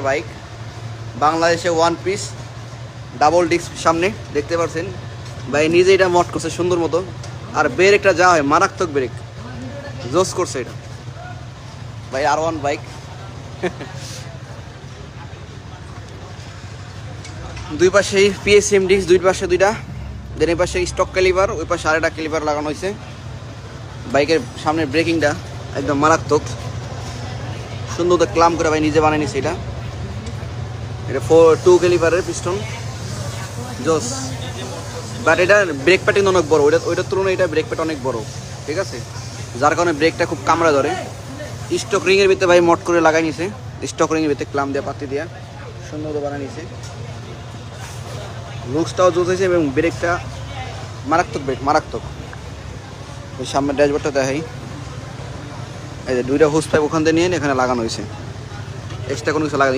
Bike বাংলাদেশে one piece double disc সামনে দেখতে পাচ্ছেন ভাই নিজে এটা মট করছে সুন্দর মতো। আর ব্রেকটা যা হয় মারাত্মক ব্রেক জোস করছে এটা ভাই। R1 বাইক দুই পাশেই PSM ডিস্ক, দুই পাশে দুইটা, দেন এই পাশে স্টক ক্যালিপার, ওই পাশে আরেকটা ক্যালিপার লাগানো হয়েছে। বাইকের সামনের ব্রেকিংটা একদম মারাত্মক সুন্দর ক্লাম করে ভাই নিজে বানিয়ে নিছে এটা। এটা 2 ক্যালিপারের পিস্টন জোস, বাট এটা ব্রেক প্যাটার্ন অনেক বড়, ওইটার তুলনায় এটা ব্রেক প্যাটার্ন অনেক বড়, ঠিক আছে, যার কারণে ব্রেকটা খুব কামড়া ধরে। স্টক রিংয়ের ভিতরে ভাই মট করে লাগাই নিছে, স্টক রিংয়ের ভিতরে ক্লাম দিয়ে পাতি দিয়ে সুন্দর করে বানিয়ে নিছে। লুকসটাও জোস হয়েছে এবং ব্রেকটা মারাত্মক, ব্রেক মারাত্মক। ওই সামনের ড্যাশবোর্ডটা দেখাই, এই যে দুইটা হুস পাইপ ওখান থেকে নিয়ে এখানে লাগানো হয়েছে, এক্সট্রা কোনো কিছু লাগানো।